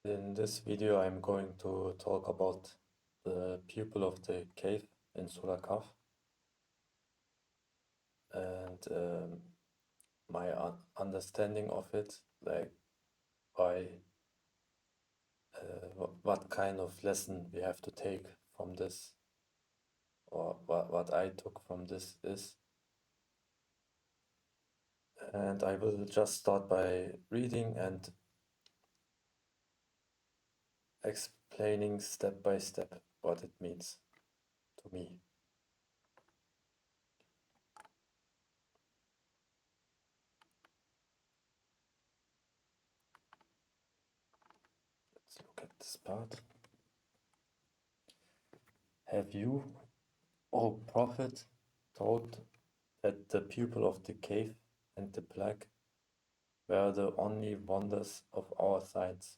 In this video, I'm going to talk about the pupil of the cave in Surah Kahf and my understanding of it, like why, what kind of lesson we have to take from this, or what I took from this is. And I will just start by reading and explaining step by step what it means to me. Let's look at this part. Have you, O Prophet, told that the pupil of the cave and the plague were the only wonders of our science?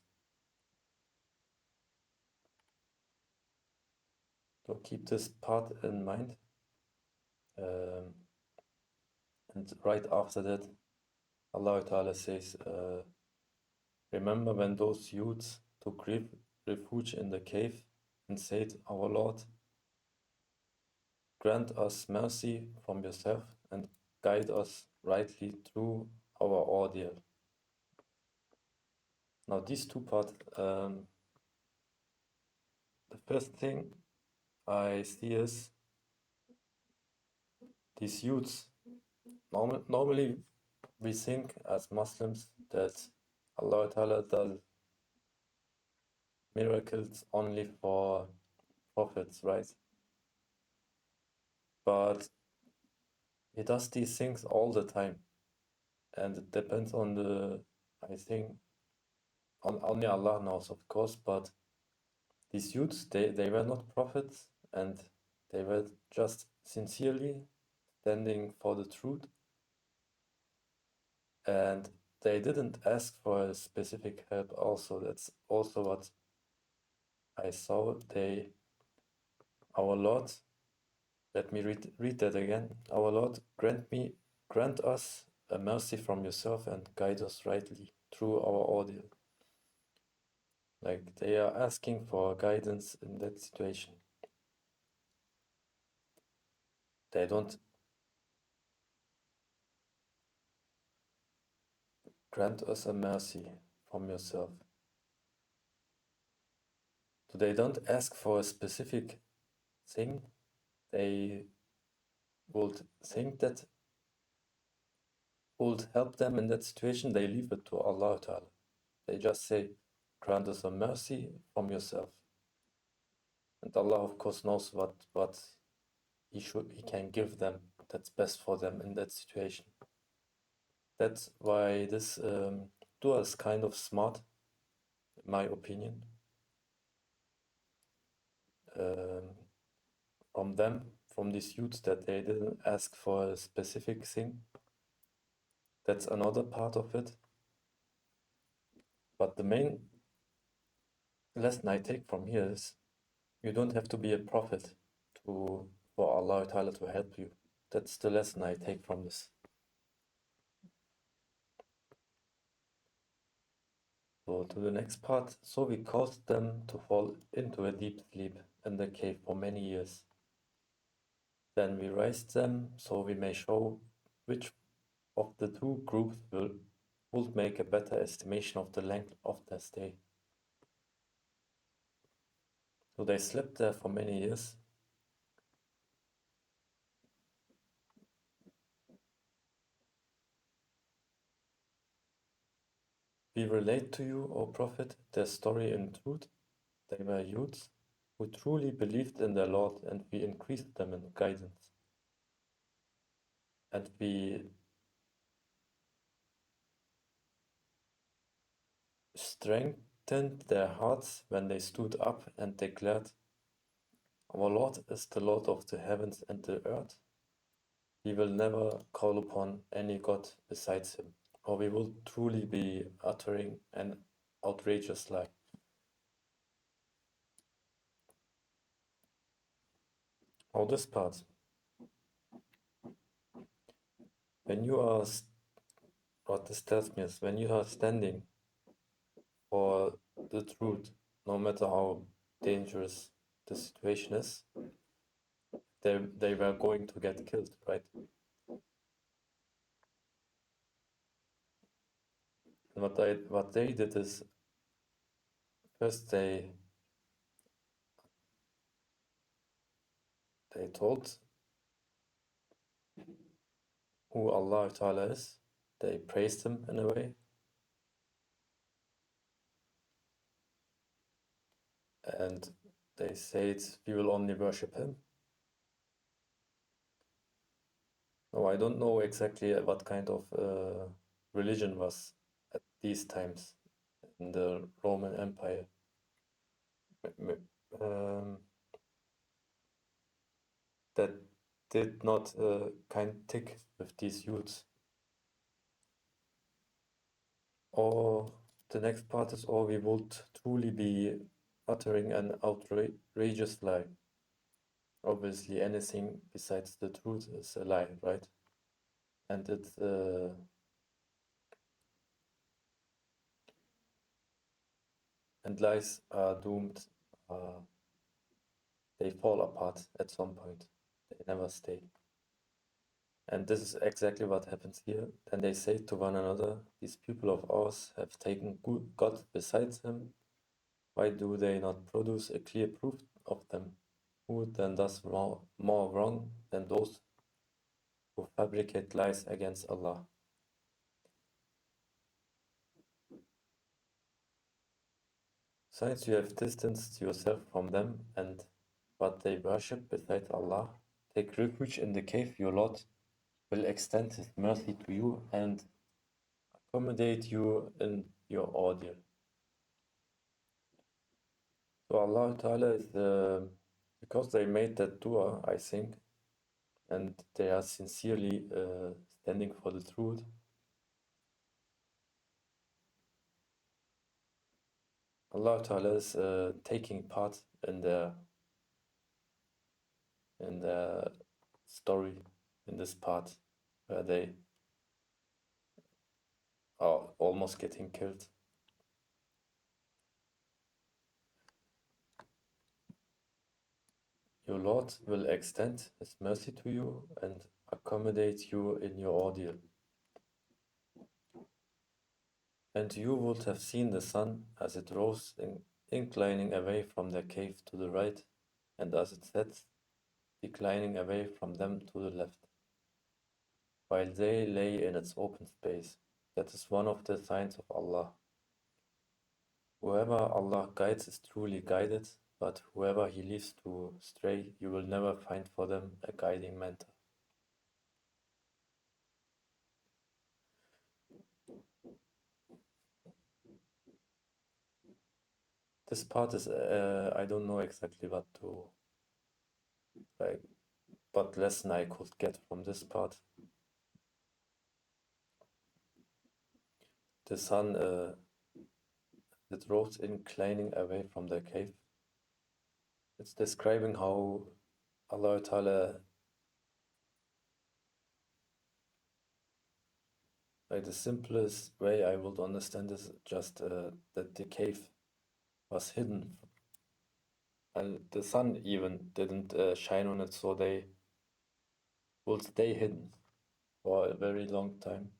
So keep this part in mind. And right after that, Allah Ta'ala says, remember when those youths took refuge in the cave and said, Our Lord, grant us mercy from yourself and guide us rightly through our ordeal. Now these two parts, the first thing I see is these youths. Normally we think as Muslims that Allah Ta'ala does miracles only for prophets, right? But He does these things all the time. And it depends on I think, only Allah knows, of course, but these youths, they were not prophets and they were just sincerely standing for the truth. And they didn't ask for a specific help also. That's also what I saw. Our Lord, let me read that again. Our Lord, grant us a mercy from yourself and guide us rightly through our ordeal. Like they are asking for guidance in that situation. They don't grant us a mercy from yourself. So they don't ask for a specific thing. They would think that would help them in that situation. They leave it to Allah Ta'ala. They just say, grant us a mercy from yourself. And Allah, of course, knows what He can give them that's best for them in that situation. That's why this dua is kind of smart, in my opinion. From these youths, that they didn't ask for a specific thing. That's another part of it. But the main lesson I take from here is you don't have to be a prophet for Allah Ta'ala to help you. That's the lesson I take from this. So to the next part. So we caused them to fall into a deep sleep in the cave for many years. Then we raised them so we may show which of the two groups would make a better estimation of the length of their stay. So they slept there for many years. We relate to you, O Prophet, their story in truth. They were youths who truly believed in their Lord, and we increased them in guidance. And we strengthened their hearts when they stood up and declared, Our Lord is the Lord of the heavens and the earth. We will never call upon any God besides him, or we will truly be uttering an outrageous lie. Now this part. When you are, what this tells me is, when you are standing for the truth, no matter how dangerous the situation is. They were going to get killed, right? And what they did is first they told who Allah Ta'ala is. They praised him in a way, and they said we will only worship him. No, I don't know exactly what kind of religion was at these times in the Roman Empire. Um, that did not kind tick with these youths. Or the next part is, or we would truly be uttering an outrageous lie. Obviously, anything besides the truth is a lie, right? And and lies are doomed. They fall apart at some point. They never stay. And this is exactly what happens here. Then they say to one another, these people of ours have taken God besides him. Why do they not produce a clear proof of them? Who then does more wrong than those who fabricate lies against Allah? Since you have distanced yourself from them and what they worship besides Allah, take refuge in the cave. Your Lord will extend His mercy to you and accommodate you in your ordeal. So Allah Ta'ala is, because they made that dua, I think, and they are sincerely standing for the truth, Allah Ta'ala is taking part in their story, in this part where they are almost getting killed. Your Lord will extend His mercy to you and accommodate you in your ordeal. And you would have seen the sun as it rose, inclining away from their cave to the right, and as it sets, declining away from them to the left, while they lay in its open space. That is one of the signs of Allah. Whoever Allah guides is truly guided, but whoever He leaves to stray, you will never find for them a guiding mentor. This part is, I don't know exactly what lesson I could get from this part. The sun that rose inclining away from the cave. It's describing how Allah Ta'ala, like the simplest way I would understand is just that the cave was hidden, and the sun even didn't shine on it, so they will stay hidden for a very long time.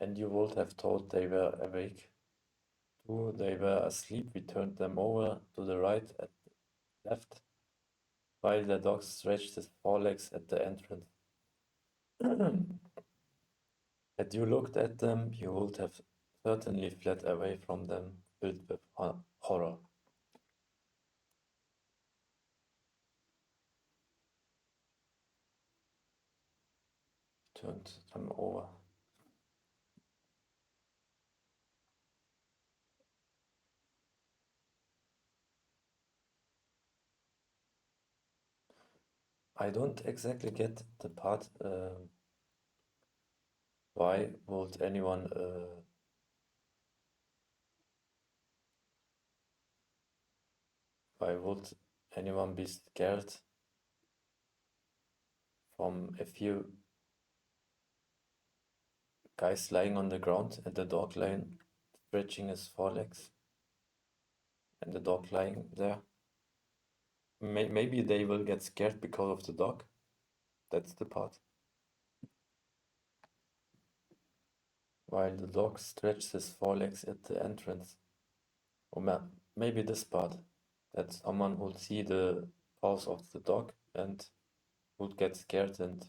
And you would have thought they were awake. Too, they were asleep. We turned them over to the right and left, while the dog stretched his forelegs at the entrance. Had you looked at them, you would have certainly fled away from them, filled with horror. Turned them over. I don't exactly get the part. Why would anyone be scared from a few guys lying on the ground and the dog lying stretching his forelegs and the dog lying there. Maybe they will get scared because of the dog. That's the part. While the dog stretches his forelegs at the entrance. Or maybe this part, that someone would see the paws of the dog and would get scared, and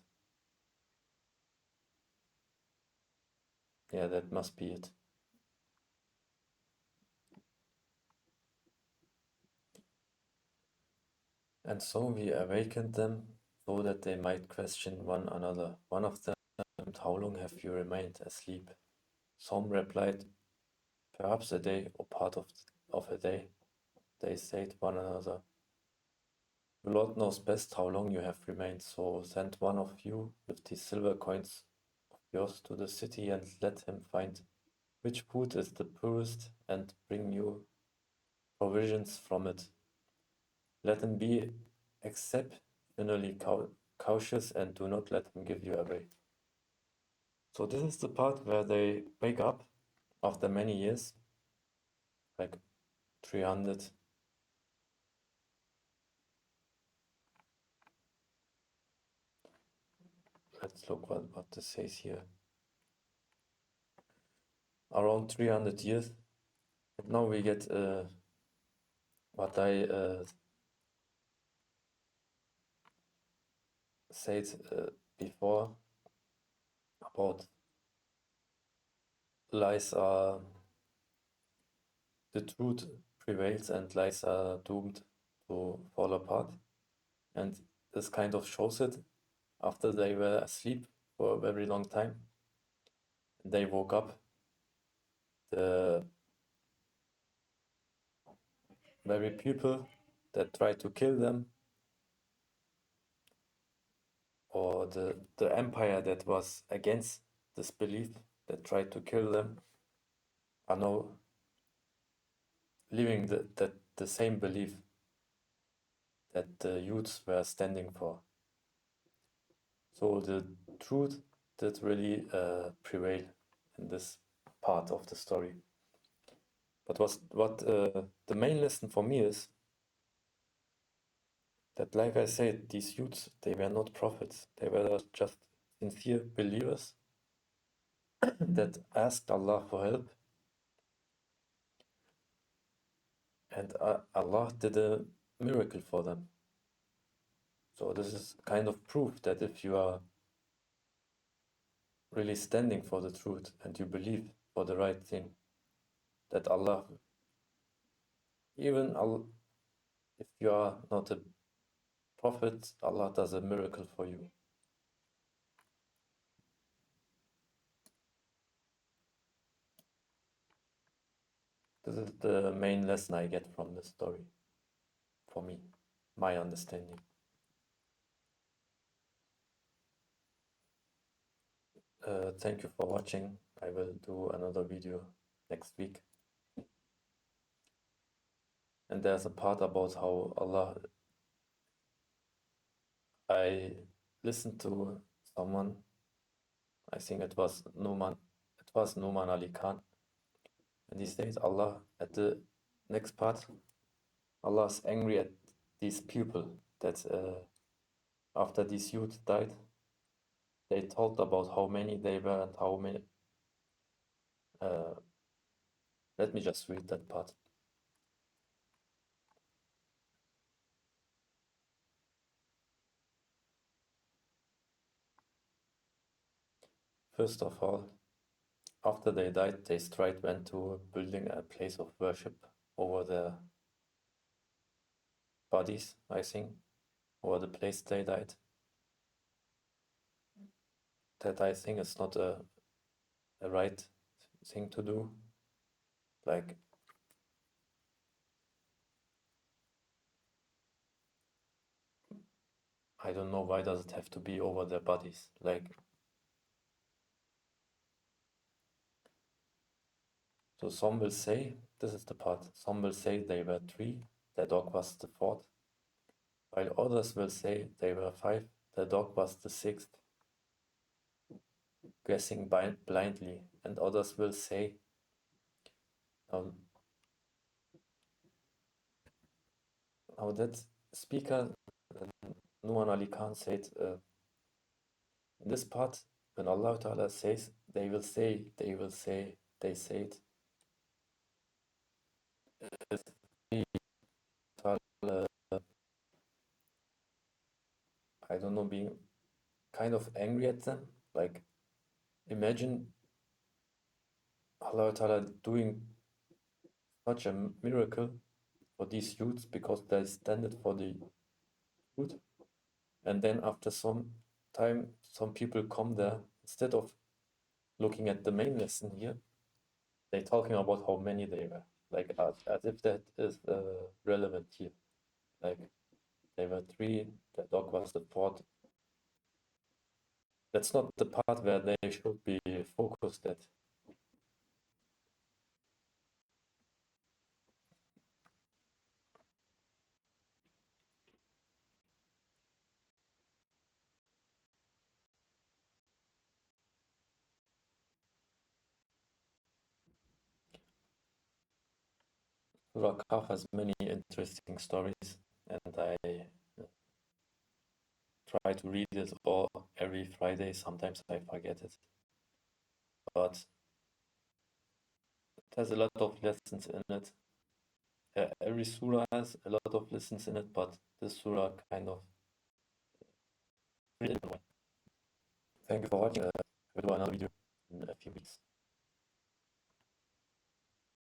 yeah, that must be it. And so we awakened them so that they might question one another. One of them, how long have you remained asleep? Some replied, perhaps a day or part of a day. They said one another, the Lord knows best how long you have remained, so send one of you with these silver coins of yours to the city and let him find which food is the purest and bring you provisions from it. Let him be exceptionally cautious and do not let him give you away. So this is the part where they wake up after many years, like 300. Let's look what this says here. Around 300 years. And now we get what I said before about lies are, the truth prevails and lies are doomed to fall apart. And this kind of shows it. After they were asleep for a very long time, they woke up. The very people that tried to kill them, or the empire that was against this belief, that tried to kill them, are now living the same belief that the youths were standing for. So the truth did really prevail in this part of the story. But what the main lesson for me is that, like I said, these youths, they were not prophets. They were just sincere believers that asked Allah for help. And Allah did a miracle for them. So this is kind of proof that if you are really standing for the truth and you believe for the right thing, that Allah, even if you are not a prophet, Allah does a miracle for you. This is the main lesson I get from this story, for me, my understanding. Thank you for watching. I will do another video next week. And there's a part about how Allah, I listened to someone, I think it was Numan Ali Khan, and he said Allah, at the next part, Allah is angry at these people that after these youth died, they talked about how many they were and how many. Let me just read that part. First of all, after they died, they straight went to building a place of worship over their bodies, I think, over the place they died. That I think is not a right thing to do. Like, I don't know, why does it have to be over their bodies? Like, so some will say, this is the part, some will say they were 3, the dog was the 4th, while others will say they were 5, the dog was the 6th, guessing blindly, and others will say Um, now that speaker, Numan Ali Khan said, in this part, when Allah Ta'ala says, they will say, they will say, they said, it's Ta'ala, I don't know, being kind of angry at them. Like, imagine Allah Ta'ala doing such a miracle for these youths because they stand it for the youth. And then after some time, some people come there, instead of looking at the main lesson here, they're talking about how many they were. Like, as if that is relevant here. Like, they were three, the dog was the fourth. That's not the part where they should be focused at. Surah Kahf has many interesting stories, and I try to read it all every Friday. Sometimes I forget it, but it has a lot of lessons in it. Every surah has a lot of lessons in it, but this surah kind of really in a way. Thank you for watching. We'll do another video in a few weeks.